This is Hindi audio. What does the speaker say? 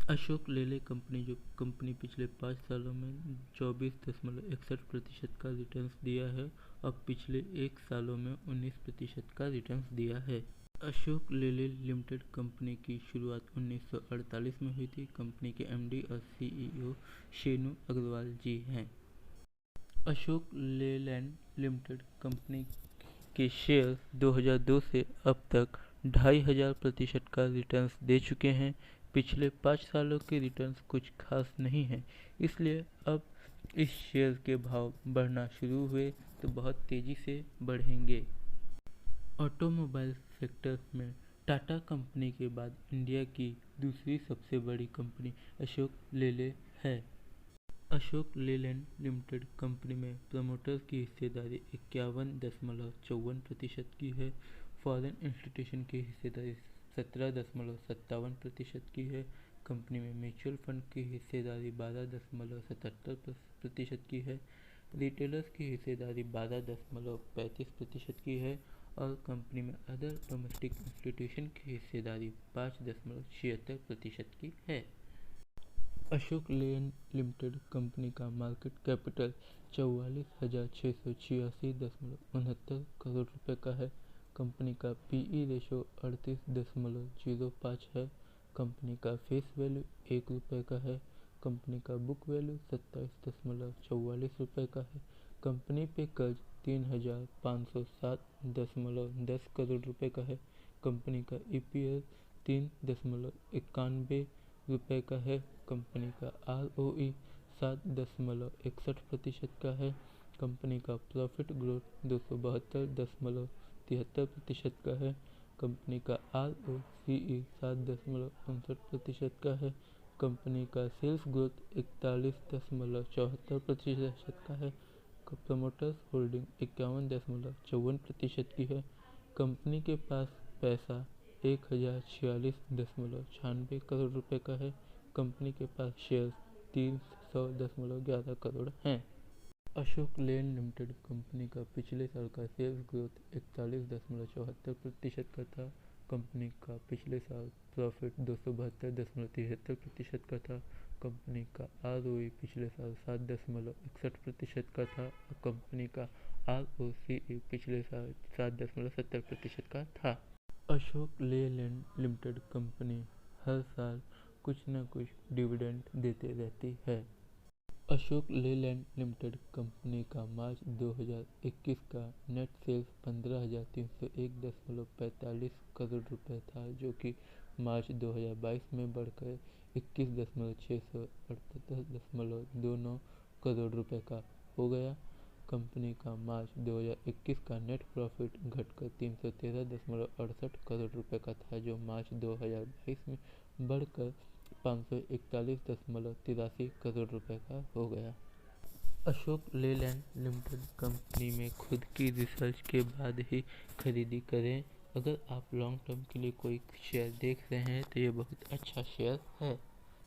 अशोक लेलैंड कंपनी जो कंपनी पिछले 5 सालों में 24.61% का रिटर्न दिया है और पिछले 1 सालों में 19% का रिटर्न दिया है। अशोक लेलैंड लिमिटेड कंपनी की शुरुआत 1948 में हुई थी। कंपनी के एमडी और सीईओ शेनु अग्रवाल जी हैं। अशोक लेलैंड लिमिटेड कंपनी के शेयर 2002 से अब तक 2500% का रिटर्न दे चुके हैं। पिछले 5 सालों के रिटर्न्स कुछ खास नहीं हैं, इसलिए अब इस शेयर के भाव बढ़ना शुरू हुए तो बहुत तेज़ी से बढ़ेंगे। ऑटोमोबाइल सेक्टर में टाटा कंपनी के बाद इंडिया की दूसरी सबसे बड़ी कंपनी अशोक लेलैंड है। अशोक लेलैंड लिमिटेड कंपनी में प्रमोटर्स की हिस्सेदारी 51.54% की है। फॉरेन इंस्टीट्यूशन की हिस्सेदारी 17.57% की है। कंपनी में म्यूचुअल फंड की हिस्सेदारी 12.77% की है। रिटेलर्स की हिस्सेदारी 12.35% की है और कंपनी में अदर डोमेस्टिक इंस्टीट्यूशन की हिस्सेदारी 5.76% की है। अशोक लेलैंड लिमिटेड कंपनी का मार्केट कैपिटल 44,686.69 करोड़ रुपए का है। कंपनी का पीई रेशो 38.05 है। कंपनी का फेस वैल्यू 1 रुपये का है। कंपनी का बुक वैल्यू 27.44 रुपये का है। कंपनी पे कर्ज 3,507.10 करोड़ रुपए का है। कंपनी का ईपीएस 3.91 रुपये का है। कंपनी का आरओई 7.61% का है। कंपनी का प्रॉफिट ग्रोथ 272.73% का है। कंपनी का आरओसीई 7.59% का है। कंपनी का सेल्स ग्रोथ 41.74% का है। प्रमोटर्स होल्डिंग 51.54% की है। कंपनी के पास पैसा 1046.96 करोड़ रुपए का है। कंपनी के पास शेयर 300.11 करोड़ हैं। अशोक लेलैंड लिमिटेड कंपनी का पिछले साल का सेल्स ग्रोथ 41.74% का था। कंपनी का पिछले साल प्रॉफिट 272.73% का था। कंपनी का आरओई पिछले साल 7.61% का था और कंपनी का आरओसीई पिछले साल 7.70% का था। अशोक लेलैंड लिमिटेड कंपनी हर साल कुछ न कुछ डिविडेंड देते रहती है। अशोक लेलैंड लिमिटेड कंपनी का मार्च 2021 का नेट सेल्स 15,301.45 करोड़ रुपए था, जो कि मार्च 2022 में बढ़कर 21,678.29 करोड़ रुपए का हो गया। कंपनी का मार्च 2021 का नेट प्रॉफिट घटकर 313.68 करोड़ रुपए का था, जो मार्च 2022 में बढ़कर 541.83 करोड़ रुपए का हो गया। अशोक लेलैंड लिमिटेड कंपनी में खुद की रिसर्च के बाद ही खरीदी करें। अगर आप लॉन्ग टर्म के लिए कोई शेयर देख रहे हैं तो ये बहुत अच्छा शेयर है।